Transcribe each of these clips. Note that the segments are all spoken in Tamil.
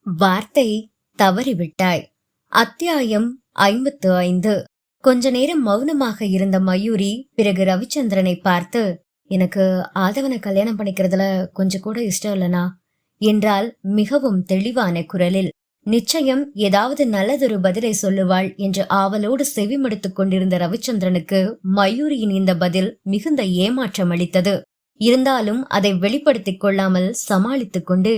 வார்த்தை தவறிவிட்டாய். அத்தியாயம் 55. கொஞ்ச நேரம் மௌனமாக இருந்த மயூரி பிறகு ரவிச்சந்திரனை பார்த்து, எனக்கு ஆதவனை கல்யாணம் பண்ணிக்கிறதுல கொஞ்சம் கூட இஷ்டம் இல்லனா என்றால் மிகவும் தெளிவான குரலில். நிச்சயம் ஏதாவது நல்லதொரு பதிலை சொல்லுவாள் என்று ஆவலோடு செவிமடுத்துக் கொண்டிருந்த ரவிச்சந்திரனுக்கு மயூரியின் இந்த பதில் மிகுந்த ஏமாற்றம் அளித்தது. இருந்தாலும் அதை வெளிப்படுத்திக் கொள்ளாமல் சமாளித்துக் கொண்டு,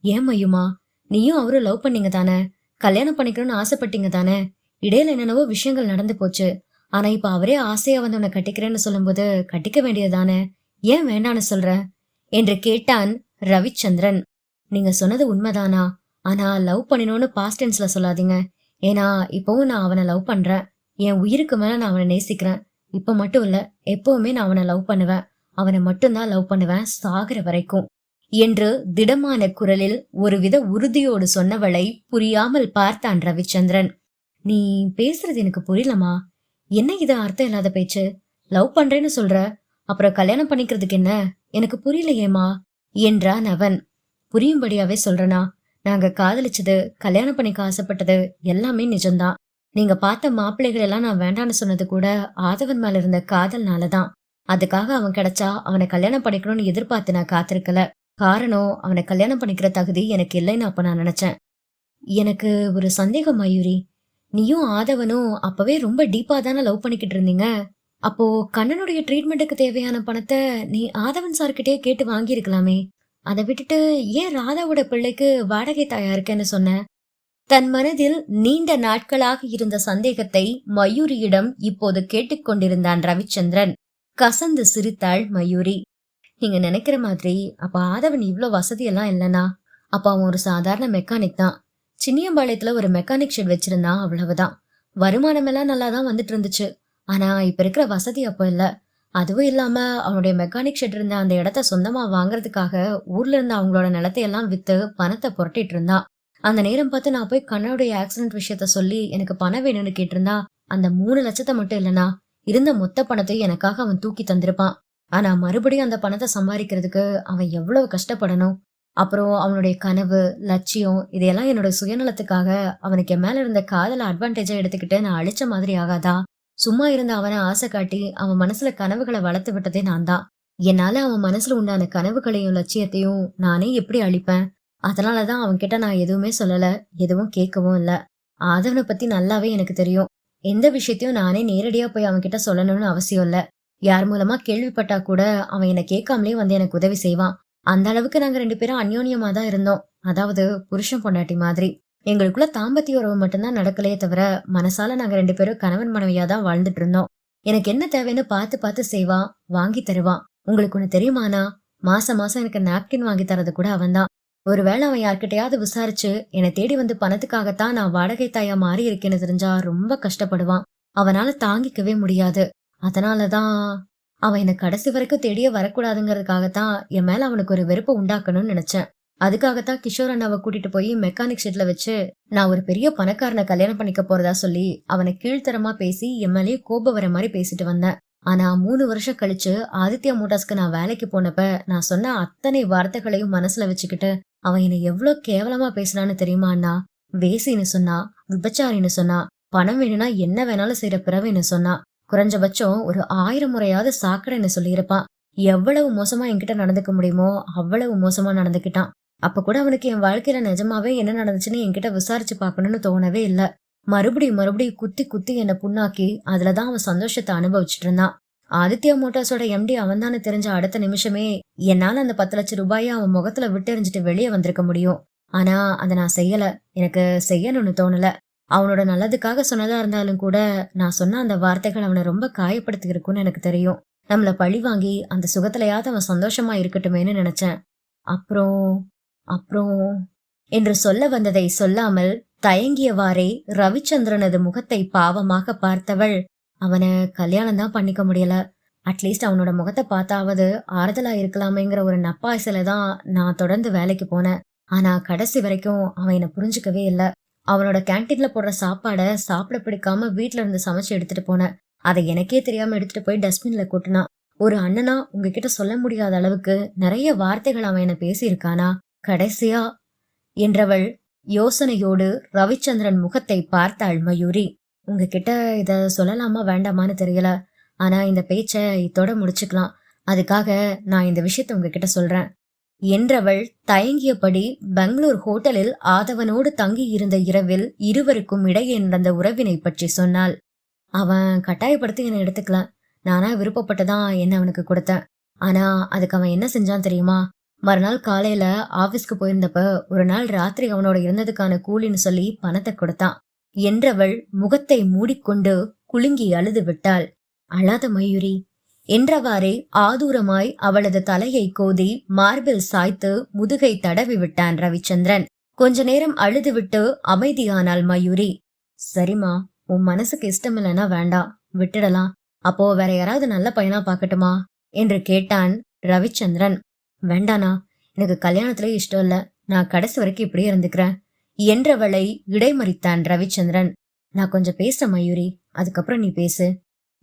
ஏன் மயுமா, நீயும் அவரும் லவ் பண்ணீங்க தானே, கல்யாணம் பண்ணிக்கணும்னு ஆசைப்பட்டீங்க தானே, இடையில என்னென்னவோ விஷயங்கள் நடந்து போச்சு. ஆனா இப்ப அவரே ஆசையா வந்து உன்னை கட்டிக்கிறேன்னு சொல்லும்போது கட்டிக்க வேண்டியதானே, ஏன் வேண்டான்னு சொல்ற என்று கேட்டான் ரவிச்சந்திரன். நீங்க சொன்னது உண்மைதானா? ஆனா லவ் பண்ணணும்னு பாஸ்ட் டென்ஸ்ல சொல்லாதீங்க. ஏன்னா இப்பவும் நான் அவனை லவ் பண்றேன். என் உயிருக்கு மேல நான் அவனை நேசிக்கிறேன். இப்ப மட்டும் இல்ல, எப்பவுமே நான் அவனை லவ் பண்ணுவேன். அவனை மட்டும்தான் லவ் பண்ணுவேன், சாகுற வரைக்கும் என்று திடமான குரலில் ஒருவித உறுதியோடு சொன்னவளை புரியாமல் பார்த்தான் ரவிச்சந்திரன். நீ பேசுறது எனக்கு புரியலமா. என்ன இது அர்த்தம் இல்லாத பேச்சு? லவ் பண்றேன்னு சொல்ற, அப்புறம் கல்யாணம் பண்ணிக்கிறதுக்கு என்ன? எனக்கு புரியலையேமா என்றான் அவன். புரியும்படியாவே சொல்றனா, நாங்க காதலிச்சது, கல்யாணம் பண்ணிக்க ஆசைப்பட்டது எல்லாமே நிஜம்தான். நீங்க பார்த்த மாப்பிள்ளைகள் எல்லாம் நான் வேண்டான்னு சொன்னது கூட ஆதவன் மேல இருந்த காதல்னாலதான். அதுக்காக அவன் கிடைச்சா அவனை கல்யாணம் பண்ணிக்கணும்னு எதிர்பார்த்து நான் காத்திருக்கல. காரணம், அவனை கல்யாணம் பண்ணிக்கிற தகுதி எனக்கு இல்லைன்னு அப்ப நான் நினைச்சேன். எனக்கு ஒரு சந்தேகம் மயூரி, நீயும் ஆதவனும் அப்பவே ரொம்ப டீப்பா தானே லவ் பண்ணிக்கிட்டு இருந்தீங்க. அப்போ கண்ணனுடைய ட்ரீட்மெண்ட்டுக்கு தேவையான பணத்தை நீ ஆதவன் சார்கிட்டயே கேட்டு வாங்கியிருக்கலாமே. அதை விட்டுட்டு ஏன் ராதாவோட பிள்ளைக்கு வாடகை தாயா இருக்கேன்னு சொன்ன? தன் மனதில் நீண்ட நாட்களாக இருந்த சந்தேகத்தை மயூரியிடம் இப்போது கேட்டுக்கொண்டிருந்தான் ரவிச்சந்திரன். கசந்து சிரித்தாள் மயூரி. நீங்க நினைக்கிற மாதிரி அப்ப ஆதவன் இவ்ளோ வசதியெல்லாம் இல்லனா. அப்ப அவன் ஒரு சாதாரண மெக்கானிக் தான். சின்னியம்பாளையத்துல ஒரு மெக்கானிக் ஷெட் வச்சிருந்தான், அவ்வளவுதான். வருமானம் எல்லாம் நல்லாதான் வந்துட்டு இருந்துச்சு. ஆனா இப்ப இருக்கிற வசதி அப்ப இல்ல. அதுவும் இல்லாம அவனுடைய மெக்கானிக் ஷெட் இருந்த அந்த இடத்த சொந்தமா வாங்குறதுக்காக ஊர்ல இருந்த அவங்களோட நிலத்தை எல்லாம் வித்து பணத்தை புரட்டிட்டு இருந்தான். அந்த நேரம் பார்த்து நான் போய் கண்ணனுடைய ஆக்சிடென்ட் விஷயத்த சொல்லி எனக்கு பணம் வேணும்னு கேட்டிருந்தா அந்த 3 லட்சத்தை மட்டும் இல்லனா, இருந்த மொத்த பணத்தையும் எனக்காக அவன் தூக்கி தந்திருப்பான். ஆனா மறுபடியும் அந்த பணத்தை சம்பாதிக்கிறதுக்கு அவன் எவ்வளவு கஷ்டப்படணும். அப்புறம் அவனுடைய கனவு, லட்சியம் இதையெல்லாம் என்னோட சுயநலத்துக்காக அவனுக்கு என் மேல இருந்த காதல அட்வான்டேஜா எடுத்துக்கிட்டு நான் அழிச்ச மாதிரி ஆகாதா? சும்மா இருந்த அவனை ஆசை காட்டி அவன் மனசுல கனவுகளை வளர்த்து விட்டதே நான் தான். என்னால அவன் மனசுல உண்டான கனவுகளையும் லட்சியத்தையும் நானே எப்படி அழிப்பேன்? அதனாலதான் அவன் கிட்ட நான் எதுவுமே சொல்லல, எதுவும் கேட்கவும் இல்ல. ஆதவனை பத்தி நல்லாவே எனக்கு தெரியும். எந்த விஷயத்தையும் நானே நேரடியா போய் அவன் கிட்ட சொல்லணும்னு அவசியம் இல்ல. யார் மூலமா கேள்விப்பட்டா கூட அவன் என்ன கேட்காமலே வந்து எனக்கு உதவி செய்வான். அந்த அளவுக்கு நாங்க 2 பேரும் அந்யோன்யமா தான் இருந்தோம். அதாவது புருஷன் பொண்டாட்டி மாதிரி. எங்களுக்குள்ள தாம்பத்திய உறவு மட்டும்தான் நடக்கலையே தவிர மனசால நாங்க 2 பேரும் கணவன் மனைவியா தான் வாழ்ந்துட்டு இருந்தோம். எனக்கு என்ன தேவைன்னு பார்த்து பார்த்து செய்வான், வாங்கி தருவான். உங்களுக்கு ஒண்ணு தெரியுமானா, மாசம் மாசம் எனக்கு நாப்கின் வாங்கி தரது கூட அவன்தான். ஒருவேளை அவன் யார்கிட்டயாவது விசாரிச்சு என்னை தேடி வந்து பணத்துக்காகத்தான் நான் வாடகை தாயா மாறி இருக்கேன்னு தெரிஞ்சா ரொம்ப கஷ்டப்படுவான். அவனால தாங்கிக்கவே முடியாது. அதனாலதான் அவன் என்ன கடைசி வரைக்கும் தேடியே வரக்கூடாதுங்கிறதுக்காகத்தான் என் மேல அவனுக்கு ஒரு வெறுப்பை உண்டாக்கணும்னு நினைச்சேன். அதுக்காகத்தான் கிஷோர் அண்ணாவை கூட்டிட்டு போய் மெக்கானிக் ஷெட்ல வச்சு நான் ஒரு பெரிய பணக்காரனை கல்யாணம் பண்ணிக்க போறதா சொல்லி அவனை கீழ்த்தரமா பேசி என் மேலேயே கோபம் வர மாதிரி பேசிட்டு வந்தேன். ஆனா 3 வருஷம் கழிச்சு ஆதித்யா மோட்டார்ஸ்க்கு நான் வேலைக்கு போனப்ப நான் சொன்ன அத்தனை வார்த்தைகளையும் மனசுல வச்சுக்கிட்டு அவன் என்னை எவ்வளவு கேவலமா பேசினான்னு தெரியுமா அண்ணா? வேசின்னு சொன்னா, விபச்சாரின்னு சொன்னா, பணம் வேணும்னா என்ன வேணாலும் செய்யற பிறவின்னு சொன்னா, குறைஞ்சபட்சம் ஒரு 1000 முறையாவது சாக்கடைன்னு சொல்லியிருப்பான். எவ்வளவு மோசமா என்கிட்ட நடந்துக்க முடியுமோ அவ்வளவு மோசமா நடந்துக்கிட்டான். அப்ப கூட அவனுக்கு என் வாழ்க்கையில நிஜமாவே என்ன நடந்துச்சுன்னு என்கிட்ட விசாரிச்சு பார்க்கணும்னு தோணவே இல்ல. மறுபடியும் மறுபடியும் குத்தி குத்தி என்னை புண்ணாக்கி அதுலதான் அவன் சந்தோஷத்தை அனுபவிச்சுட்டு இருந்தான். ஆதித்யா மோட்டார்ஸோட எம்டி அவன் தானே தெரிஞ்ச அடுத்த நிமிஷமே என்னால அந்த 10 லட்சம் ரூபாயை அவன் முகத்துல விட்டு எறிஞ்சிட்டு வெளியே வந்திருக்க முடியும். ஆனா அதை நான் செய்யல. எனக்கு செய்யணும்னு தோணல. அவனோட நல்லதுக்காக சொன்னதா இருந்தாலும் கூட நான் சொன்ன அந்த வார்த்தைகள் அவனை ரொம்ப காயப்படுத்தி இருக்கும்னு எனக்கு தெரியும். நம்மள பழி வாங்கி அந்த சுகத்திலையாவது அவன் சந்தோஷமா இருக்கட்டுமேன்னு நினைச்சேன். அப்புறம் அப்புறம் என்று சொல்ல வந்ததை சொல்லாமல் தயங்கியவாறே ரவிச்சந்திரனது முகத்தை பாவமாக பார்த்தவள், அவனை கல்யாணம் தான் பண்ணிக்க முடியல, அட்லீஸ்ட் அவனோட முகத்தை பார்த்தாவது ஆறுதலா இருக்கலாமேங்கிற ஒரு நப்பாசையில தான் நான் தொடர்ந்து வேலைக்கு போனேன். ஆனா கடைசி வரைக்கும் அவன் என்ன புரிஞ்சுக்கவே இல்லை. அவனோட கேன்டீன்ல போடுற சாப்பாடை சாப்பிட பிடிக்காம வீட்டுல இருந்து சமைச்சு எடுத்துட்டு போனேன். அதை எனக்கே தெரியாம எடுத்துட்டு போய் டஸ்ட்பின்ல கொட்டினான். ஒரு அண்ணனா உங்ககிட்ட சொல்ல முடியாத அளவுக்கு நிறைய வார்த்தைகள் அவன் என்ன பேசியிருக்கானா? கடைசியா என்றவள் யோசனையோடு ரவிச்சந்திரன் முகத்தை பார்த்தாள் மயூரி. உங்ககிட்ட இத சொல்லலாமா வேண்டாமான்னு தெரியல. ஆனா இந்த பேச்ச இதோட முடிச்சுக்கலாம். அதுக்காக நான் இந்த விஷயத்த உங்ககிட்ட சொல்றேன் என்றவள் தயங்கியபடி பெங்களூர் ஹோட்டலில் ஆதவனோடு தங்கி இருந்த இரவில் இருவருக்கும் இடையே நடந்த உறவினை பற்றி சொன்னாள். அவன் கட்டாயப்படுத்தி என்னை எடுத்துக்கல. நானா விருப்பப்பட்டுதான் என்ன அவனுக்கு கொடுத்தேன். ஆனா அதுக்கு அவன் என்ன செஞ்சான் தெரியுமா? மறுநாள் காலையில ஆபீஸ்க்கு போயிருந்தப்ப ஒரு நாள் ராத்திரி அவனோட இருந்ததுக்கான கூலின்னு சொல்லி பணத்தை கொடுத்தான் என்றவள் முகத்தை மூடிக்கொண்டு குலுங்கி அழுது விட்டாள். அழாத மயூரி என்றவாறே ஆதூரமாய் அவளது தலையை கோதி மார்பில் சாய்த்து முதுகை தடவி விட்டான் ரவிச்சந்திரன். கொஞ்ச நேரம் அழுதுவிட்டு அமைதியானாள் மயூரி. சரிம்மா, உன் மனசுக்கு இஷ்டம் இல்லைன்னா வேண்டாம், விட்டுடலாம். அப்போ வேற யாராவது நல்ல பையனா பாக்கட்டுமா என்று கேட்டான் ரவிச்சந்திரன். வேண்டானா, எனக்கு கல்யாணத்துல இஷ்டம் இல்ல. நான் கடைசி வரைக்கும் இப்படியே இருந்துக்கிறேன் என்றவளை இடைமறித்தான் ரவிச்சந்திரன். நான் கொஞ்சம் பேச மயூரி, அதுக்கப்புறம் நீ பேசு.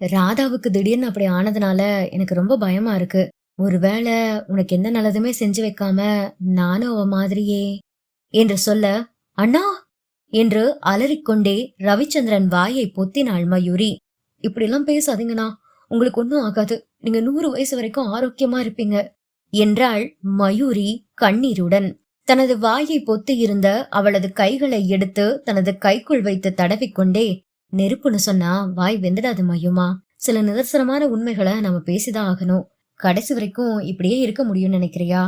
ராதாவுக்கு திடீர்னு அப்படி ஆனதுனால எனக்கு ரொம்ப பயமா இருக்கு. ஒருவேளை உனக்கு எந்த நல்லதுமே செஞ்சு வைக்காம நானும் அவ மாதிரியே என்று சொல்ல, அண்ணா என்று அலறிக்கொண்டே ரவிச்சந்திரன் வாயை பொத்தினாள் மயூரி. இப்படி எல்லாம் பேசாதீங்கண்ணா, உங்களுக்கு ஒன்னும் ஆகாது. நீங்க 100 வயசு வரைக்கும் ஆரோக்கியமா இருப்பீங்க என்றாள் மயூரி கண்ணீருடன். தனது வாயை பொத்தி இருந்த அவளது கைகளை எடுத்து தனது கைக்குள் வைத்து தடவிக்கொண்டே, நெருப்புன்னு சொன்னா வாய் வெந்துடாது மயுமா. சில நிதர்சனமான உண்மைகளை நம்ம பேசிதான் ஆகணும். கடைசி வரைக்கும் இப்படியே இருக்க முடியும்னு நினைக்கிறியா?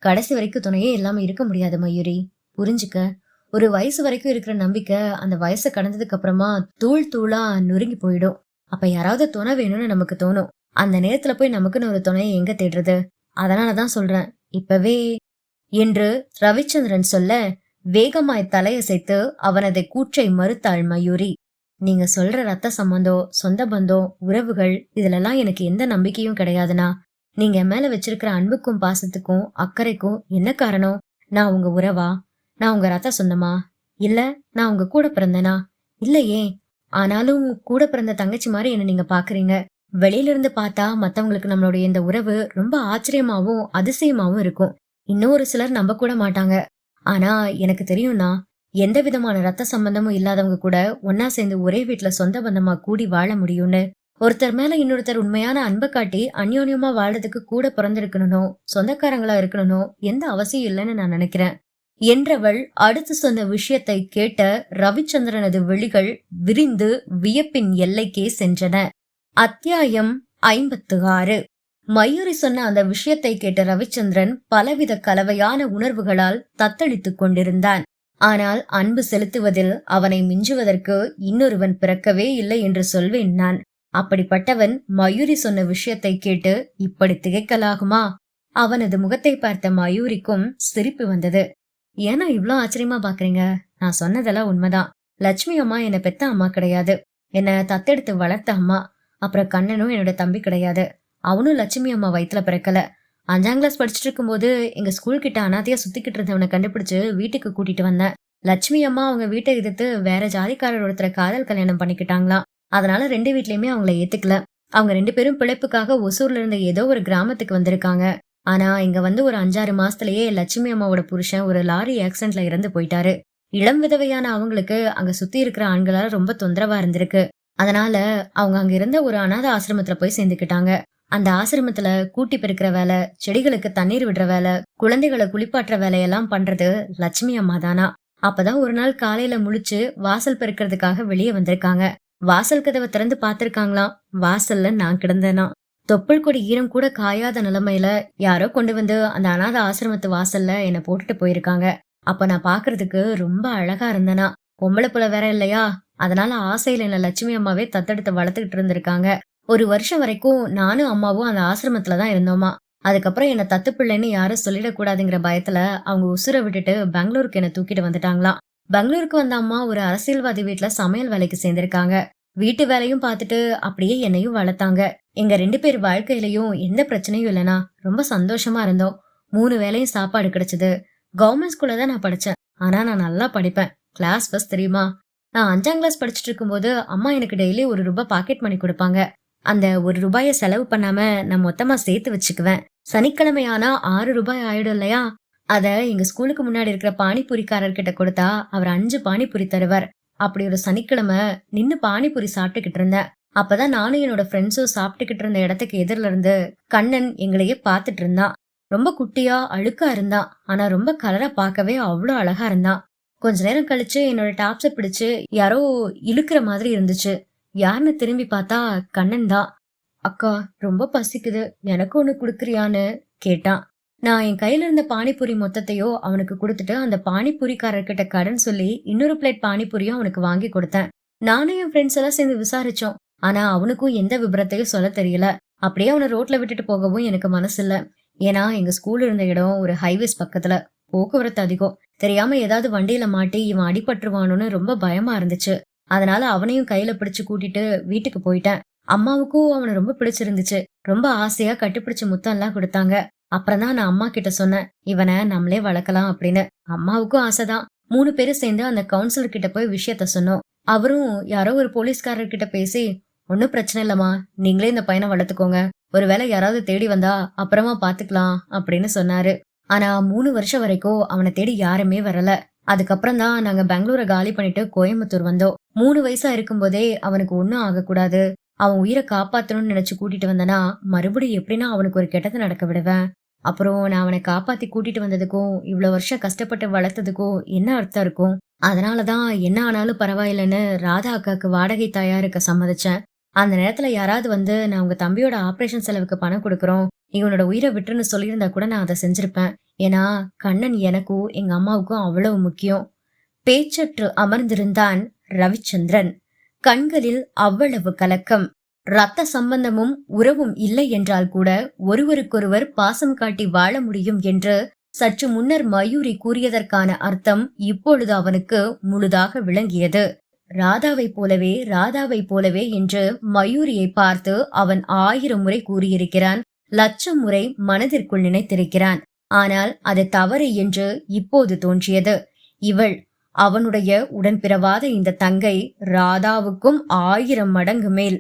கடைசி வரைக்கும் துணையே இல்லாம இருக்க முடியாது மயூரி, புரிஞ்சுக்க. ஒரு வயசு வரைக்கும் இருக்கிற நம்பிக்கை அந்த வயசை கடந்ததுக்கு அப்புறமா தூள் தூளா நொறுங்கி போயிடும். அப்ப யாராவது துணை வேணும்னு நமக்கு தோணும். அந்த நேரத்துல போய் நமக்குன்னு ஒரு துணையை எங்க தேடுறது? அதனாலதான் சொல்றேன், இப்பவே என்று ரவிச்சந்திரன் சொல்ல வேகமாய் தலையசைத்து அவனது கூற்றை மறுத்தாள் மயூரி. நீங்க சொல்ற ரத்த சம்பந்தம், சொந்த பந்தம், உறவுகள் இதுலெல்லாம் எனக்கு எந்த நம்பிக்கையும் கிடையாதுனா. நீங்க என் மேல வச்சிருக்கிற அன்புக்கும் பாசத்துக்கும் அக்கறைக்கும் என்ன காரணம்? நான் உங்க உறவா? நான் உங்க ரத்த சொந்தமா? இல்ல நான் உங்க கூட பிறந்தனா? இல்லையே. ஆனாலும் கூட பிறந்த தங்கச்சி மாதிரி என்ன நீங்க பாக்குறீங்க. வெளியில இருந்து பார்த்தா மத்தவங்களுக்கு நம்மளுடைய இந்த உறவு ரொம்ப ஆச்சரியமாவும் அதிசயமாவும் இருக்கும். இன்னொரு சிலர் நம்ப கூட மாட்டாங்க. ஆனா எனக்கு தெரியும்னா, எந்த விதமான ரத்த சம்பந்தமும் இல்லாதவங்க கூட ஒன்னா சேர்ந்து ஒரே வீட்டுல சொந்த பந்தமா கூடி வாழ முடியும்னு. ஒருத்தர் மேல இன்னொருத்தர் உண்மையான அன்பை காட்டி அந்யோன்யமா வாழறதுக்கு கூட பிறந்திருக்கணும், சொந்தக்காரங்களா இருக்கணும் எந்த அவசியம் இல்லைன்னு நான் நினைக்கிறேன் என்றவள் அடுத்து சொன்ன விஷயத்தை கேட்ட ரவிச்சந்திரனது விழிகள் விரிந்து வியப்பின் எல்லைக்கே சென்றன. அத்தியாயம் 56. மயூரி சொன்ன அந்த விஷயத்தை கேட்ட ரவிச்சந்திரன் பலவித கலவையான உணர்வுகளால் தத்தளித்துக் கொண்டிருந்தான். ஆனால் அன்பு செலுத்துவதில் அவனை மிஞ்சுவதற்கு இன்னொருவன் பிறக்கவே இல்லை என்று சொல்வேன் நான். அப்படிப்பட்டவன் மயூரி சொன்ன விஷயத்தை கேட்டு இப்படி திகைக்கலாகுமா? அவனது முகத்தை பார்த்த மயூரிக்கும் சிரிப்பு வந்தது. ஏன்னா இவ்ளோ ஆச்சரியமா பாக்குறீங்க? நான் சொன்னதெல்லாம் உண்மைதான். லட்சுமி அம்மா என்ன பெத்த அம்மா கிடையாது, என்ன தத்தெடுத்து வளர்த்த அம்மா. அப்புறம் கண்ணனும் என்னோட தம்பி கிடையாது. அவனும் லட்சுமி அம்மா வயிற்றுல பிறக்கல. 5ஆம் கிளாஸ் படிச்சுட்டு இருக்கும் போது எங்க ஸ்கூல் கிட்ட அனாதையா சுத்திக்கிட்டு இருந்தவனை கண்டுபிடிச்சு வீட்டுக்கு கூட்டிட்டு வந்தேன். லட்சுமி அம்மா அவங்க வீட்டை எதிர்த்து வேற ஜாதிக்காரர் ஒருத்தர காதல் கல்யாணம் பண்ணிக்கிட்டாங்களாம். அதனால 2 வீட்லயுமே அவங்கள ஏத்துக்கல. அவங்க 2 பேரும் பிழைப்புக்காக ஒசூர்ல இருந்த ஏதோ ஒரு கிராமத்துக்கு வந்திருக்காங்க. ஆனா இங்க வந்து ஒரு 5-6 மாசத்திலேயே லட்சுமி அம்மாவோட புருஷன் ஒரு லாரி ஆக்சிடென்ட்ல இறந்து போயிட்டாரு. இளம் விதவையான அவங்களுக்கு அங்க சுத்தி இருக்கிற ஆண்களால ரொம்ப தொந்தரவா இருந்திருக்கு. அதனால அவங்க அங்க இருந்த ஒரு அனாதை ஆசிரமத்துல போய் சேர்ந்துக்கிட்டாங்க. அந்த ஆசிரமத்துல கூட்டி பெருக்கிற வேலை, செடிகளுக்கு தண்ணீர் விடுற வேலை, குழந்தைகளை குளிப்பாட்டுற வேலையெல்லாம் பண்றது லட்சுமி அம்மா தானா. அப்பதான் ஒரு நாள் காலையில முழிச்சு வாசல் பெருக்கிறதுக்காக வெளியே வந்திருக்காங்க. வாசல் கதவை திறந்து பாத்திருக்காங்களாம். வாசல்ல நான் கிடந்தேனா. தொப்புள் கொடி ஈரம் கூட காயாத நிலைமையில யாரோ கொண்டு வந்து அந்த அனாத ஆசிரமத்து வாசல்ல என்ன போட்டுட்டு போயிருக்காங்க. அப்ப நான் பாக்குறதுக்கு ரொம்ப அழகா இருந்தேனா. பொம்பளை புள்ள வேற இல்லையா, அதனால ஆசையில என்ன லட்சுமி அம்மாவே தத்தெடுத்து வளர்த்துக்கிட்டு இருந்திருக்காங்க. 1 வருஷம் வரைக்கும் நானும் அம்மாவும் அந்த ஆசிரமத்துலதான் இருந்தோமா. அதுக்கப்புறம் என்ன தத்து பிள்ளைன்னு யாரும் சொல்லிடக்கூடாதுங்கிற பயத்துல அவங்க உசுரை விட்டுட்டு பெங்களூருக்கு என்ன தூக்கிட்டு வந்துட்டாங்களாம். பெங்களூருக்கு வந்த அம்மா ஒரு அரசியல்வாதி வீட்டுல சமையல் வேலைக்கு சேர்ந்திருக்காங்க. வீட்டு வேலையும் பார்த்துட்டு அப்படியே என்னையும் வளர்த்தாங்க. எங்க 2 பேர் வாழ்க்கையிலயும் எந்த பிரச்சனையும் இல்லைனா ரொம்ப சந்தோஷமா இருந்தோம். 3 வேளையும் சாப்பாடு கிடைச்சது. கவர்மெண்ட் ஸ்கூல்ல தான் நான் படிச்சேன். ஆனா நான் நல்லா படிப்பேன். கிளாஸ் ஃபர்ஸ்ட் தெரியுமா. நான் 5ஆம் கிளாஸ் படிச்சுட்டு இருக்கும்போது அம்மா எனக்கு டெய்லி ₹1 பாக்கெட் மணி கொடுப்பாங்க. அந்த ₹1 செலவு பண்ணாம நான் மொத்தமா சேர்த்து வச்சுக்குவேன். சனிக்கிழமை ஆனா ₹6 ஆயிடும் இல்லையா. அத எங்க ஸ்கூலுக்கு முன்னாடி இருக்கிற பானிபூரிக்காரர்கிட்ட கொடுத்தா அவர் 5 பானிபூரி தருவார். அப்படி ஒரு சனிக்கிழமை நின்னு பானிபூரி சாப்பிட்டுக்கிட்டு இருந்தேன். அப்பதான் நானும் என்னோட ஃப்ரெண்ட்ஸும் சாப்பிட்டுக்கிட்டு இருந்த இடத்துக்கு எதிரில இருந்து கண்ணன் எங்களையே பார்த்துட்டு இருந்தான். ரொம்ப குட்டியா அழுக்கா இருந்தான். ஆனா ரொம்ப கலரா பார்க்கவே அவ்வளோ அழகா இருந்தான். கொஞ்ச நேரம் கழிச்சு என்னோட டாப்ஸ பிடிச்சு யாரோ இழுக்கிற மாதிரி இருந்துச்சு. யாருன்னு திரும்பி பார்த்தா கண்ணன் தான். அக்கா, ரொம்ப பசிக்குது, எனக்கு ஒண்ணு குடுக்குறியான்னு கேட்டான். நான் என் கையில இருந்த பானிபூரி மொத்தத்தையோ அவனுக்கு கொடுத்துட்டு அந்த பானிபூரிக்காரர்கிட்ட கடன் சொல்லி இன்னொரு பிளேட் பானிபூரியும் அவனுக்கு வாங்கி கொடுத்தேன். நானும் என் ஃப்ரெண்ட்ஸ் எல்லாம் சேர்ந்து விசாரிச்சோம். ஆனா அவனுக்கும் எந்த விபரத்தையும் சொல்ல தெரியல. அப்படியே அவனை ரோட்ல விட்டுட்டு போகவும் எனக்கு மனசு இல்ல. ஏன்னா எங்க ஸ்கூல் இருந்த இடம் ஒரு ஹைவேஸ் பக்கத்துல, போக்குவரத்து அதிகம். தெரியாம ஏதாவது வண்டியில மாட்டி இவன் அடிபட்டுருவானோன்னு ரொம்ப பயமா இருந்துச்சு. அதனால அவனையும் கையில பிடிச்சு கூட்டிட்டு வீட்டுக்கு போயிட்டேன். அம்மாவுக்கும் அவனை ரொம்ப பிடிச்சிருந்துச்சு. ரொம்ப ஆசையா கட்டிப்பிடிச்சு முத்தம் எல்லாம் கொடுத்தாங்க. அப்புறம் தான் நான் அம்மா கிட்ட சொன்னேன், இவனை நம்மளே வளர்க்கலாம் அப்படின்னு. அம்மாவுக்கும் ஆசைதான். 3 பேரும் சேர்ந்து அந்த கவுன்சிலர் கிட்ட போய் விஷயத்த சொன்னோம். அவரும் யாரோ ஒரு போலீஸ்காரர் கிட்ட பேசி, ஒன்னும் பிரச்சனை இல்லம்மா, நீங்களே இந்த பையனை வளர்த்துக்கோங்க, ஒருவேளை யாராவது தேடி வந்தா அப்புறமா பாத்துக்கலாம் அப்படின்னு சொன்னாரு. ஆனா 3 வருஷம் வரைக்கும் அவனை தேடி யாருமே வரல. அதுக்கப்புறம் தான் நாங்க பெங்களூரை காலி பண்ணிட்டு கோயம்புத்தூர் வந்தோம். 3 வயசா இருக்கும்போதே அவனுக்கு ஒன்னும் ஆகக்கூடாது, அவன் உயிரை காப்பாத்தணும்னு நினைச்சு கூட்டிட்டு வந்தனா மறுபடியும் எப்படின்னா அவனுக்கு ஒரு கெட்டது நடக்க விடுவேன். அப்புறம் நான் அவனை காப்பாத்தி கூட்டிட்டு வந்ததுக்கும் இவ்வளவு வருஷம் கஷ்டப்பட்டு வளர்த்ததுக்கும் என்ன அர்த்தம் இருக்கும்? அதனாலதான் என்ன ஆனாலும் பரவாயில்லைன்னு ராதா அக்காக்கு வாடகை தாயா இருக்க சம்மதிச்சேன். அந்த நேரத்துல யாராவது வந்து நான் உங்க தம்பியோட ஆபரேஷன் செலவுக்கு பணம் கொடுக்கறோம், இவனோட உயிரை விட்டுன்னு சொல்லியிருந்தா கூட நான் அதை செஞ்சிருப்பேன். ஏன்னா கண்ணன் எனக்கும் எங்க அம்மாவுக்கும் அவ்வளவு முக்கியம். பேச்சற்று அமர்ந்திருந்தான் ரவிச்சந்திரன். கண்களில் அவ்வளவு கலக்கம். ரத்த சம்பந்தமும் உறவும் இல்லை என்றால் கூட ஒருவருக்கொருவர் பாசம் காட்டி வாழ முடியும் என்று சற்று முன்னர் மயூரி கூறியதற்கான அர்த்தம் இப்பொழுது அவனுக்கு முழுதாக விளங்கியது. ராதாவை போலவே என்று மயூரியை பார்த்து அவன் 1000 முறை கூறியிருக்கிறான், 1,00,000 முறை மனதிற்குள் நினைத்திருக்கிறான். ஆனால் அது தவறு என்று இப்போது தோன்றியது. இவள், அவனுடைய உடன்பிறவாத இந்த தங்கை, ராதாவுக்கும் 1000 மடங்கு மேல்.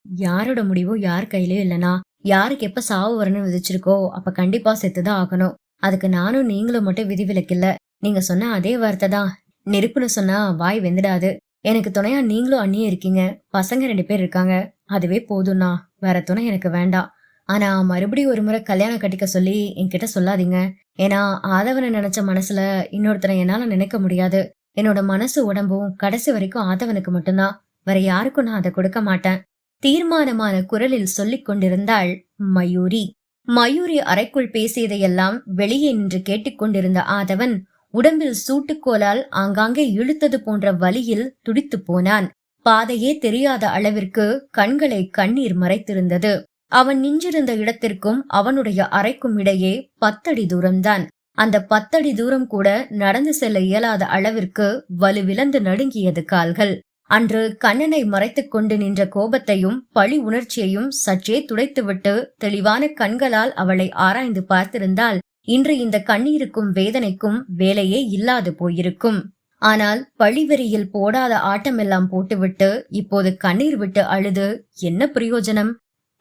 யாரோட முடிவும் யார் கையிலயும் இல்லனா, யாருக்கு எப்ப சாவு வரணும்னு விதிச்சிருக்கோ அப்ப கண்டிப்பா செத்துதான் ஆகணும். அதுக்கு நானும் நீங்களும் மட்டும் விதிவிலக்கில்ல. நீங்க சொன்ன அதே வார்த்தை தான். நெருப்புன்னு சொன்னா வாய் வெந்துடாது. எனக்கு துணையா நீங்களும் அண்ணியும் இருக்கீங்க. பசங்க 2 பேர் இருக்காங்க. அதுவே போதும்னா, வேற துணை எனக்கு வேண்டாம். ஆனா மறுபடியும் ஒரு முறை கல்யாணம் கட்டிக்க சொல்லி என்கிட்ட சொல்லாதீங்க. ஏன்னா ஆதவனை நினைச்ச மனசுல இன்னொருத்தனை என்னால நினைக்க முடியாது. என்னோட மனசு உடம்பும் கடைசி வரைக்கும் ஆதவனுக்கு மட்டும்தான். வேற யாருக்கும் நான் அதை கொடுக்க மாட்டேன். தீர்மானமான குரலில் சொல்லிக் கொண்டிருந்தாள் மயூரி. மயூரி அறைக்குள் பேசியதையெல்லாம் வெளியே நின்று கேட்டுக்கொண்டிருந்த ஆதவன் உடம்பில் சூட்டுக்கோலால் ஆங்காங்கே இழுத்தது போன்ற வலியில் துடித்து போனான். பாதையே தெரியாத அளவிற்கு கண்களை கண்ணீர் மறைத்திருந்தது. அவன் நின்றிருந்த இடத்திற்கும் அவனுடைய அறைக்கும் இடையே 10 அடி தூரம்தான். அந்த 10 அடி தூரம் கூட நடந்து செல்ல இயலாத அளவிற்கு வலுவிழந்து நடுங்கியது கால்கள். அன்று கண்ணனை மறைத்துக் கொண்டு நின்ற கோபத்தையும் பழி உணர்ச்சியையும் சற்றே துடைத்துவிட்டு தெளிவான கண்களால் அவளை ஆராய்ந்து பார்த்திருந்தால் இன்று இந்த கண்ணீருக்கும் வேதனைக்கும் வேலையே இல்லாது போயிருக்கும். ஆனால் பழிவெறியில் போடாத ஆட்டமெல்லாம் போட்டுவிட்டு இப்போது கண்ணீர் விட்டு அழுது என்ன பிரயோஜனம்?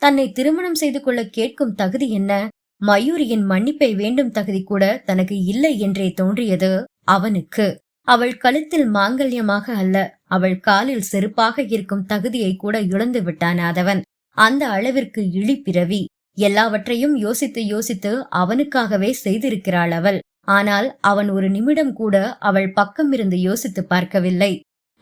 தன்னை திருமணம் செய்து கொள்ள கேட்கும் தகுதி என்ன? மயூரியின் மன்னிப்பை வேண்டும் தகுதி கூட தனக்கு இல்லை என்றே தோன்றியது அவனுக்கு. அவள் கழுத்தில் மாங்கல்யமாக அல்ல, அவள் காலில் செருப்பாக இருக்கும் தகுதியை கூட இழந்து விட்டான் ஆதவன். அந்த அளவிற்கு இழிபிறவி. எல்லாவற்றையும் யோசித்து யோசித்து அவனுக்காகவே செய்திருக்கிறாள் அவள். ஆனால் அவன் ஒரு நிமிடம் கூட அவள் பக்கம் இருந்து யோசித்து பார்க்கவில்லை.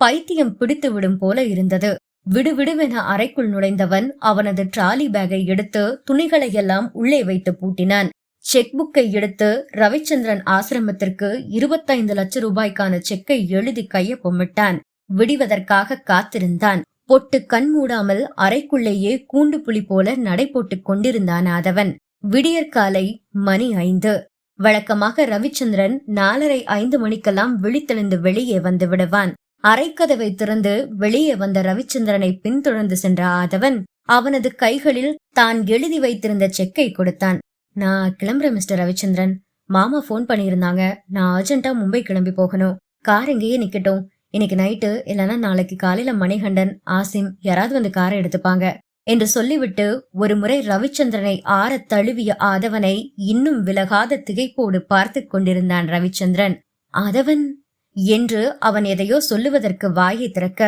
பைத்தியம் பிடித்து விடும் போல இருந்தது. விடுவிடுவென அறைக்குள் நுழைந்தவன் அவனது டிராலி பேக்கை எடுத்து துணிகளை எல்லாம் உள்ளே வைத்து பூட்டினான். செக் புக்கை எடுத்து ரவிச்சந்திரன் ஆசிரமத்திற்கு 25 லட்சம் ரூபாய்க்கான செக்கை எழுதி கையொப்பமிட்டான். விடிவதற்காக காத்திருந்தான். பொட்டு கண் மூடாமல் அறைக்குள்ளேயே கூண்டு புலி போல நடை போட்டுக் கொண்டிருந்தான் ஆதவன். விடியற்காலை மணி 5. வழக்கமாக ரவிச்சந்திரன் 4:30-5 மணிக்கெல்லாம் விழித்தெழுந்து வெளியே வந்து விடுவான். அறைக்கதவை திறந்து வெளியே வந்த ரவிச்சந்திரனை பின்தொடர்ந்து சென்ற ஆதவன் அவனது கைகளில் தான் எழுதி வைத்திருந்த செக்கை கொடுத்தான். நான் கிளம்புறேன் மிஸ்டர் ரவிச்சந்திரன். மாமா போன் பண்ணியிருந்தாங்க. நான் அர்ஜென்ட்டா மும்பை கிளம்பி போகணும். கார் எங்கேயே நிக்கட்டும். இன்னைக்கு நைட்டு இல்லைன்னா நாளைக்கு காலையில மணிகண்டன், ஆசிம் யாராவது வந்து காரை எடுத்துப்பாங்க. என்று சொல்லிவிட்டு ஒருமுறை ரவிச்சந்திரனை ஆறத் தழுவிய ஆதவனை இன்னும் விலகாத திகைப்போடு பார்த்து கொண்டிருந்தான் ரவிச்சந்திரன். ஆதவன் என்று அவன் எதையோ சொல்லுவதற்கு வாயை திறக்க,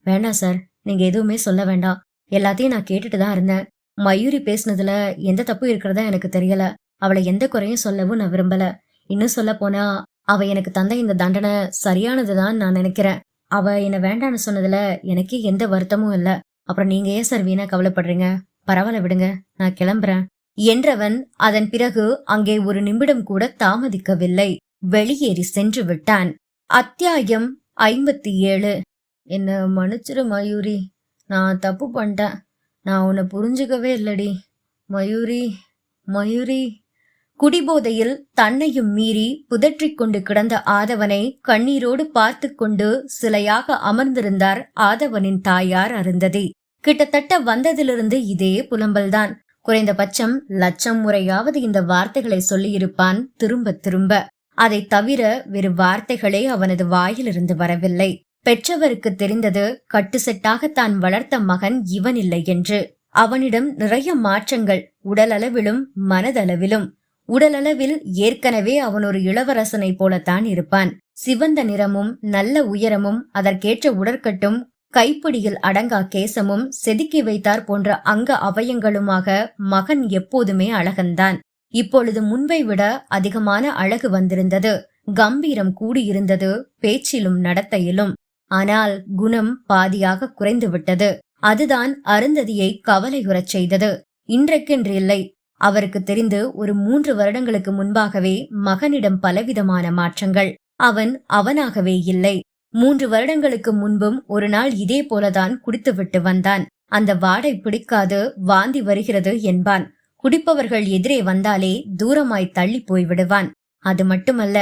வேண்டாம் சார், நீங்க எதுவுமே சொல்ல வேண்டாம், எல்லாத்தையும் நான் கேட்டுட்டுதான் இருந்தேன். மயூரி பேசுனதுல எந்த தப்பு இருக்கிறதா எனக்கு தெரியல. அவளை எந்த குறையும் சொல்லவும் நான் விரும்பல. இன்னும் சொல்ல போனா அவ எனக்கு தந்த இந்த தண்டனை சரியானதுதான் நான் நினைக்கிறேன். அவ என்ன வேண்டான்னு சொன்னதுல எனக்கே எந்த வருத்தமும் இல்ல. அப்புறம் நீங்க ஏன் சார் வீணா கவலைப்படுறீங்க? பரவாயில்ல விடுங்க, நான் கிளம்புறேன் என்றவன் அதன் பிறகு அங்கே ஒரு நிமிடம் கூட தாமதிக்கவில்லை. வெளியேறி சென்று விட்டான். அத்தியாயம் 57. என்ன மன்னிச்சிரு மயூரி, நான் தப்பு பண்ணிட்டேன். நான் உன்னை புரிஞ்சுக்கவே இல்லடி மயூரி. மயூரி. குடிபோதையில் தன்னையும் மீறி புதற்றிக் கொண்டு கிடந்த ஆதவனை கண்ணீரோடு பார்த்து கொண்டு சிலையாக அமர்ந்திருந்தார் ஆதவனின் தாயார் அருந்ததி. கிட்டத்தட்ட வந்ததிலிருந்து இதே புலம்பல்தான். குறைந்தபட்சம் லட்சம் முறையாவது இந்த வார்த்தைகளை சொல்லியிருப்பான் திரும்ப திரும்ப. அதை தவிர வேறு வார்த்தைகளே அவனது வாயிலிருந்து வரவில்லை. பெற்றவருக்கு தெரிந்தது கட்டுசெட்டாக தான் வளர்த்த மகன் இவன் இல்லை என்று. அவனிடம் நிறைய மாற்றங்கள், உடலளவிலும் மனதளவிலும். உடலளவில் ஏற்கனவே அவன் ஒரு இளவரசனை போலத்தான் இருப்பான். சிவந்த நிறமும் நல்ல உயரமும் அதற்கேற்ற உடற்கட்டும் கைப்பிடியில் அடங்கா கேசமும் செதுக்கி வைத்தார் போன்ற அங்க அவயங்களுமாக மகன் எப்போதுமே அழகன்தான். இப்பொழுது முன்பை விட அதிகமான அழகு வந்திருந்தது. கம்பீரம் கூடியிருந்தது பேச்சிலும் நடத்தையிலும். ஆனால் குணம் பாதியாக குறைந்துவிட்டது. அதுதான் அருந்ததியை கவலையுறச் செய்தது. இன்றைக்கென்று இல்லை, அவருக்கு தெரிந்து ஒரு 3 வருடங்களுக்கு முன்பாகவே மகனிடம் பலவிதமான மாற்றங்கள். அவன் அவனாகவே இல்லை. 3 வருடங்களுக்கு முன்பும் ஒரு நாள் இதே போலதான் குடித்துவிட்டு வந்தான். அந்த வாடை பிடிக்காது, வாந்தி வருகிறது என்பான். குடிப்பவர்கள் எதிரே வந்தாலே தூரமாய் தள்ளி போய் விடுவான். அது மட்டுமல்ல,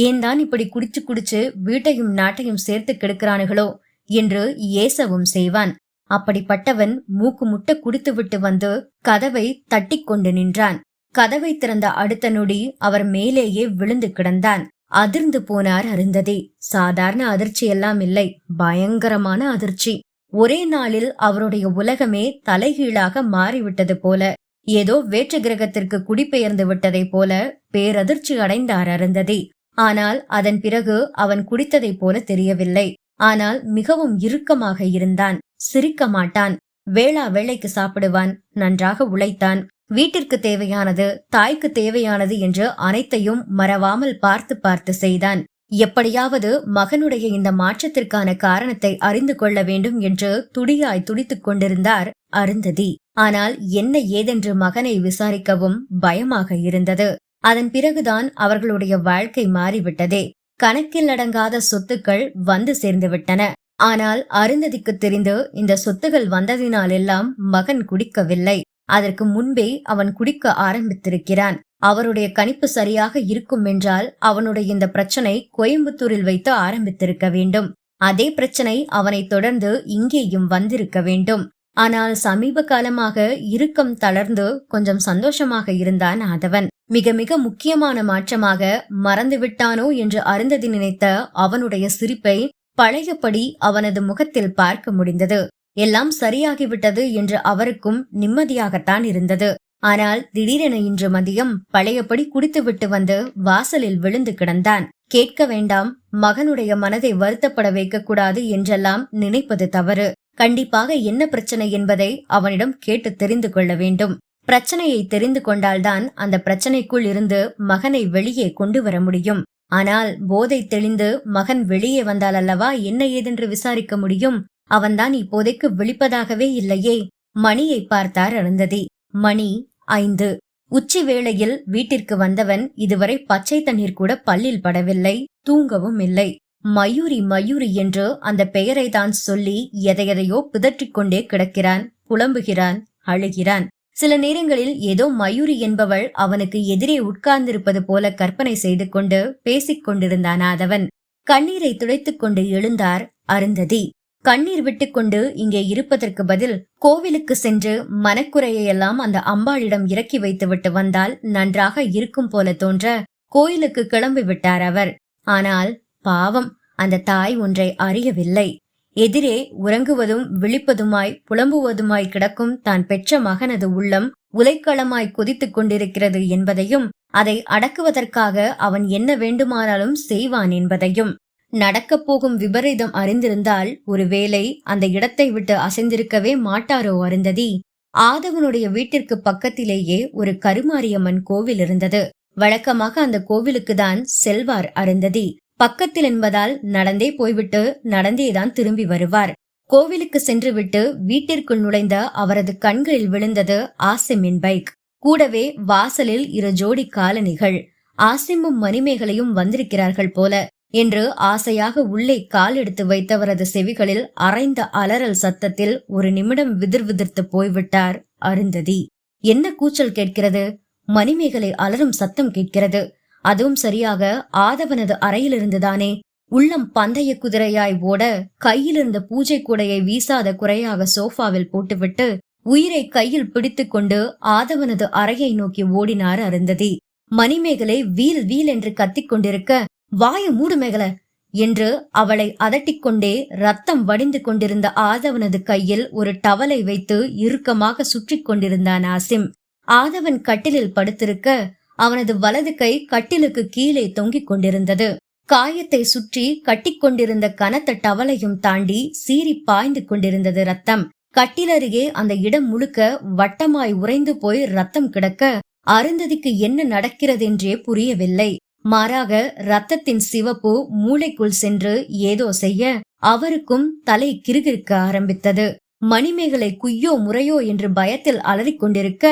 ஏன் தான் இப்படி குடிச்சு குடிச்சு வீட்டையும் நாட்டையும் சேர்த்து கெடுக்கிறானுகளோ என்று ஏசவும் செய்வான். அப்படிப்பட்டவன் மூக்கு முட்ட குடித்துவிட்டு வந்து கதவை தட்டி கொண்டு நின்றான். கதவை திறந்த அடுத்த நொடி அவர் மேலேயே விழுந்து கிடந்தான். அதிர்ந்து போனார் அருந்ததி. சாதாரண அதிர்ச்சி எல்லாம் இல்லை, பயங்கரமான அதிர்ச்சி. ஒரே நாளில் அவருடைய உலகமே தலைகீழாக மாறிவிட்டது போல, ஏதோ வேற்று கிரகத்திற்கு குடிபெயர்ந்து விட்டதை போல பேரதிர்ச்சி அடைந்தார் அருந்ததி. ஆனால் அதன் பிறகு அவன் குடித்ததை போல தெரியவில்லை. ஆனால் மிகவும் இறுக்கமாக இருந்தான். சிரிக்க மாட்டான். வேளா வேளைக்கு சாப்பிடுவான். நன்றாக உழைத்தான். வீட்டிற்கு தேவையானது, தாய்க்கு தேவையானது என்று அனைத்தையும் மறவாமல் பார்த்து பார்த்து செய்தான். எப்படியாவது மகனுடைய இந்த மாற்றத்திற்கான காரணத்தை அறிந்து கொள்ள வேண்டும் என்று துடியாய் துடித்துக் கொண்டிருந்தார் அருந்ததி. ஆனால் என்ன ஏதென்று மகனை விசாரிக்கவும் பயமாக இருந்தது. அதன் பிறகுதான் அவர்களுடைய வாழ்க்கை மாறிவிட்டதே. கணக்கில் அடங்காத சொத்துக்கள் வந்து சேர்ந்து விட்டன. ஆனால் அருந்ததிக்கு தெரிந்து இந்த சொத்துகள் வந்ததினாலெல்லாம் மகன் குடிக்கவில்லை. அதற்கு முன்பே அவன் குடிக்க ஆரம்பித்திருக்கிறான். அவருடைய கணிப்பு சரியாக இருக்கும் என்றால் அவனுடைய இந்த பிரச்சனை கோயம்புத்தூரில் வைத்து ஆரம்பித்திருக்க வேண்டும். அதே பிரச்சனை அவனை தொடர்ந்து இங்கேயும் வந்திருக்க வேண்டும். ஆனால் சமீப காலமாக இறுக்கம் தளர்ந்து கொஞ்சம் சந்தோஷமாக இருந்தான் ஆதவன். மிக மிக முக்கியமான மாற்றமாக மறந்துவிட்டானோ என்று அருந்ததி நினைத்த அவனுடைய சிரிப்பை பழையபடி அவனது முகத்தில் பார்க்க முடிந்தது. எல்லாம் சரியாகிவிட்டது என்று அவருக்கும் நிம்மதியாகத்தான் இருந்தது. ஆனால் திடீரென இன்று மதியம் பழையபடி குடித்துவிட்டு வந்து வாசலில் விழுந்து கிடந்தான். கேட்க வேண்டாம், மகனுடைய மனதை வருத்தப்பட வைக்க கூடாது என்றெல்லாம் நினைப்பது தவறு. கண்டிப்பாக என்ன பிரச்சனை என்பதை அவனிடம் கேட்டு தெரிந்து கொள்ள வேண்டும். பிரச்சனையை தெரிந்து கொண்டால்தான் அந்த பிரச்சனைக்குள் இருந்து மகனை வெளியே கொண்டு வர முடியும். ஆனால் போதை தெளிந்து மகன் வெளியே வந்தால் அல்லவா என்ன ஏதென்று விசாரிக்க முடியும். அவன்தான் இப்போதைக்கு விழிப்பதாகவே இல்லையே. மணியை பார்த்தார் அருந்ததி. மணி 5. உச்சி வேளையில் வீட்டிற்கு வந்தவன் இதுவரை பச்சை தண்ணீர் கூட பல்லில் படவில்லை, தூங்கவும் இல்லை. மயூரி மயூரி என்று அந்த பெயரை தான் சொல்லி எதையெதையோ பிதற்றிக் கொண்டே கிடக்கிறான், புலம்புகிறான், அழுகிறான். சில நேரங்களில் ஏதோ மயூரி என்பவள் அவனுக்கு எதிரே உட்கார்ந்திருப்பது போல கற்பனை செய்து கொண்டு பேசிக் கொண்டிருந்தான் ஆதவன். கண்ணீரை துடைத்துக் கொண்டு எழுந்தார் அருந்ததி. கண்ணீர் விட்டுக்கொண்டு இங்கே இருப்பதற்கு பதில் கோவிலுக்கு சென்று மனக்குறையெல்லாம் அந்த அம்பாளிடம் இறக்கி வைத்துவிட்டு வந்தால் நன்றாக இருக்கும் போல தோன்ற கோயிலுக்கு கிளம்பி விட்டார் அவர். ஆனால் பாவம், அந்த தாய் ஒன்றை அறியவில்லை. எதிரே உறங்குவதும் விழிப்பதுமாய் புலம்புவதுமாய் கிடக்கும் தான் பெற்ற மகனது உள்ளம் உலைக்களமாய் கொதித்துக் கொண்டிருக்கிறது என்பதையும், அதை அடக்குவதற்காக அவன் என்ன வேண்டுமானாலும் செய்வான் என்பதையும், நடக்கப் போகும் விபரீதம் அறிந்திருந்தால் ஒருவேளை அந்த இடத்தை விட்டு அசைந்திருக்கவே மாட்டாரோ அருந்ததி. ஆதவனுடைய வீட்டிற்கு பக்கத்திலேயே ஒரு கருமாரியம்மன் கோவில் இருந்தது. வழக்கமாக அந்த கோவிலுக்கு தான் செல்வார் அருந்ததி. பக்கத்தில் என்பதால் நடந்தே போய்விட்டு நடந்தேதான் திரும்பி வருவார். கோவிலுக்கு சென்றுவிட்டு வீட்டிற்குள் நுழைந்த அவரது கண்களில் விழுந்தது ஆசிமின் பைக். கூடவே வாசலில் 2 ஜோடி காலணிகள். ஆசிமும் மணிமேகலையும் வந்திருக்கிறார்கள் போல என்று ஆசையாக உள்ளே கால் எடுத்து வைத்தவரது செவிகளில் அரைந்த அலறல் சத்தத்தில் ஒரு நிமிடம் விதிர்விதிர்த்து போய்விட்டார் அருந்ததி. என்ன கூச்சல் கேட்கிறது? மணிமேகலை அலறும் சத்தம் கேட்கிறது. அதுவும் சரியாக ஆதவனது அறையிலிருந்துதானே. உள்ளம் பந்தய குதிரையாய் ஓட கையிலிருந்த பூஜை கூடையை வீசாத குறையாக சோஃபாவில் போட்டுவிட்டு உயிரை கையில் பிடித்துக் கொண்டு ஆதவனது அறையை நோக்கி ஓடினார் அருந்ததி. மணிமேகலை வீல் வீல் என்று கத்திக் கொண்டிருக்க, வாய மூடு மேகல என்று அவளை அதட்டிக்கொண்டே ரத்தம் வடிந்து கொண்டிருந்த ஆதவனது கையில் ஒரு டவலை வைத்து இறுக்கமாக சுற்றி கொண்டிருந்தான் ஆசிம். ஆதவன் கட்டிலில் படுத்திருக்க அவனது வலது கை கட்டிலுக்கு கீழே தொங்கிக் கொண்டிருந்தது. காயத்தை சுற்றி கட்டிக்கொண்டிருந்த கனத்த டவலையும் தாண்டி சீறி பாய்ந்து கொண்டிருந்தது ரத்தம். கட்டிலருகே அந்த இடம் முழுக்க வட்டமாய் உறைந்து போய் ரத்தம் கிடக்க அருந்ததிக்கு என்ன நடக்கிறதென்றே புரியவில்லை. மாறாக ரத்தத்தின் சிவப்பு மூளைக்குள் சென்று ஏதோ செய்ய அவருக்கும் தலை கிறுகிறுக்க ஆரம்பித்தது. மணிமேகலை குய்யோ முறையோ என்று பயத்தில் அலறிக்கொண்டிருக்க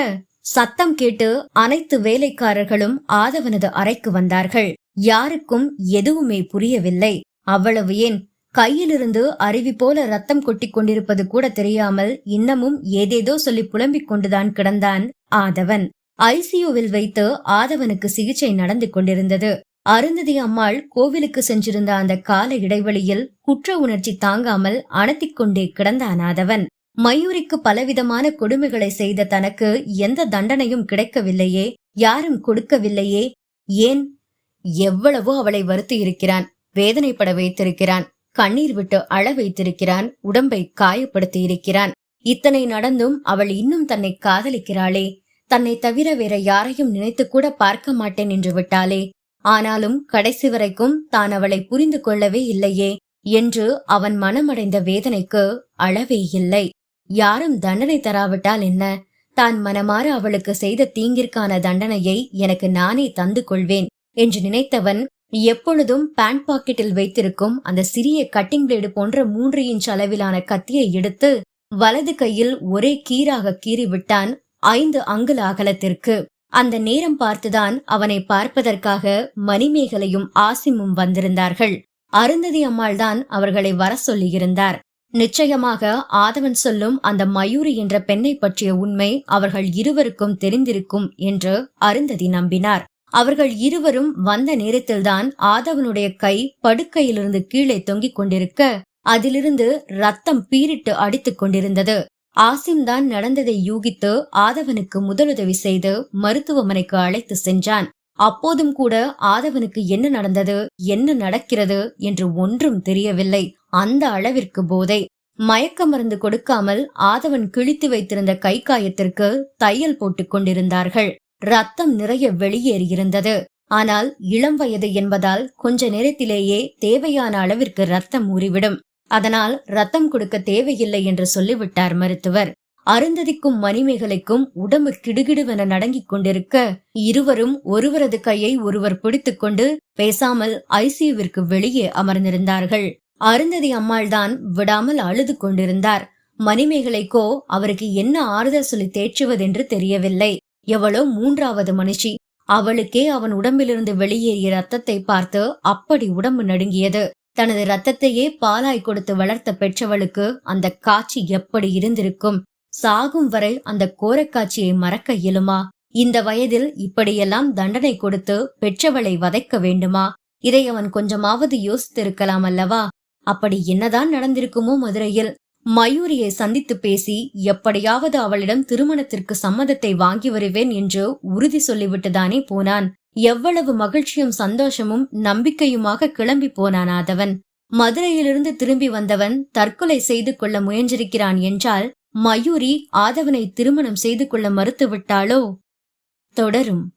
சத்தம் கேட்டு அனைத்து வேலைக்காரர்களும் ஆதவனது அறைக்கு வந்தார்கள். யாருக்கும் எதுவுமே புரியவில்லை. அவ்வளவு ஏன், கையிலிருந்து அருவி போல ரத்தம் கொட்டி கொண்டிருப்பது கூட தெரியாமல் இன்னமும் ஏதேதோ சொல்லி புலம்பிக் கொண்டுதான் கிடந்தான் ஆதவன். ஐசியூவில் வைத்து ஆதவனுக்கு சிகிச்சை நடந்து கொண்டிருந்தது. அருந்ததி அம்மாள் கோவிலுக்கு சென்றிருந்த அந்த கால இடைவெளியில் குற்ற உணர்ச்சி தாங்காமல் அணத்திக் கொண்டே கிடந்தான் ஆதவன். மயூரிக்கு பலவிதமான கொடுமைகளை செய்த தனக்கு எந்த தண்டனையும் கிடைக்கவில்லையே, யாரும் கொடுக்கவில்லையே. ஏன்? எவ்வளவோ அவளை வருத்தி இருக்கிறான், வேதனைப்பட வைத்திருக்கிறான், கண்ணீர் விட்டு அழ வைத்திருக்கிறான், உடம்பை காயப்படுத்தி இருக்கிறான். இத்தனை நடந்தும் அவள் இன்னும் தன்னை காதலிக்கிறாளே. தன்னை தவிர வேற யாரையும் நினைத்து கூட பார்க்க மாட்டேன் என்று விட்டாளே. ஆனாலும் கடைசி வரைக்கும் தான் அவளை புரிந்து கொள்ளவே இல்லையே என்று அவன் மனமடைந்த வேதனைக்கு அளவே இல்லை. யாரும் தண்டனை தராவிட்டால் என்ன, தான் மனமாற அவளுக்கு செய்த தீங்கிற்கான தண்டனையை எனக்கு நானே தந்து கொள்வேன் என்று நினைத்தவன் எப்பொழுதும் பேண்ட் பாக்கெட்டில் வைத்திருக்கும் அந்த சிறிய கட்டிங் பிளேடு போன்ற 3 இன்ச் அளவிலான கத்தியை எடுத்து வலது கையில் ஒரே கீறாக கீறிவிட்டான் 5 அங்குல அகலத்திற்கு. அந்த நேரம் பார்த்துதான் அவனை பார்ப்பதற்காக மணிமேகலையும் ஆசிமும் வந்திருந்தார்கள். அருந்ததி அம்மாள் தான் அவர்களை வர சொல்லியிருந்தார். நிச்சயமாக ஆதவன் சொல்லும் அந்த மயூரி என்ற பெண்ணை பற்றிய உண்மை அவர்கள் இருவருக்கும் தெரிந்திருக்கும் என்று அருந்ததி நம்பினார். அவர்கள் இருவரும் வந்த நேரத்தில்தான் ஆதவனுடைய கை படுக்கையிலிருந்து கீழே தொங்கிக் கொண்டிருக்க அதிலிருந்து ரத்தம் பீரிட்டு அடித்துக் கொண்டிருந்தது. ஆசிம் தான் நடந்ததை யூகித்து ஆதவனுக்கு முதலுதவி செய்து மருத்துவமனைக்கு அழைத்து சென்றான். அப்போதும் கூட ஆதவனுக்கு என்ன நடந்தது, என்ன நடக்கிறது என்று ஒன்றும் தெரியவில்லை. அந்த அளவிற்கு போதை. மயக்க மருந்து கொடுக்காமல் ஆதவன் கிழித்து வைத்திருந்த கை காயத்திற்கு தையல் போட்டுக் கொண்டிருந்தார்கள். ரத்தம் நிறைய வெளியேறியிருந்தது. ஆனால் இளம் வயது என்பதால் கொஞ்ச நேரத்திலேயே தேவையான அளவிற்கு ரத்தம் ஊறிவிடும். அதனால் ரத்தம் கொடுக்க தேவையில்லை என்று சொல்லிவிட்டார் மருத்துவர். அருந்ததிக்கும் மணிமேகலைக்கும் உடம்பு கிடுகிடுவென நடுங்கிக் கொண்டிருக்க இருவரும் ஒருவரது கையை ஒருவர் பிடித்துக் கொண்டு பேசாமல் ஐசியூவிற்கு வெளியே அமர்ந்திருந்தார்கள். அருந்ததி அம்மாள் தான் விடாமல் அழுது கொண்டிருந்தார். மணிமேகலைக்கோ அவருக்கு என்ன ஆறுதல் சொல்லி தேற்றுவதென்று தெரியவில்லை. எவளோ 3வது மனுஷி. அவளுக்கே அவன் உடம்பிலிருந்து வெளியேறிய ரத்தத்தை பார்த்து அப்படி உடம்பு நடுங்கியது. தனது ரத்தத்தையே பாலாய் கொடுத்து வளர்த்த பெற்றவளுக்கு அந்த காட்சி எப்படி இருந்திருக்கும்? சாகும் வரை அந்த கோரக்காட்சியை மறக்க இயலுமா? இந்த வயதில் இப்படியெல்லாம் தண்டனை கொடுத்து பெற்றவளை வதைக்க வேண்டுமா? இதை அவன் கொஞ்சமாவது யோசித்திருக்கலாம் அல்லவா? அப்படி என்னதான் நடந்திருக்குமோ மதுரையில்? மயூரியை சந்தித்து பேசி எப்படியாவது அவளிடம் திருமணத்திற்கு சம்மதத்தை வாங்கி வருவேன் என்று உறுதி சொல்லிவிட்டுதானே போனான். எவ்வளவு மகிழ்ச்சியும் சந்தோஷமும் நம்பிக்கையுமாக கிளம்பி போனான் ஆதவன். மதுரையிலிருந்து திரும்பி வந்தவன் தற்கொலை செய்து கொள்ள முயன்றிருக்கிறான் என்றால் மயூரி ஆதவனை திருமணம் செய்து கொள்ள மறுத்து விட்டாளோ? தொடரும்.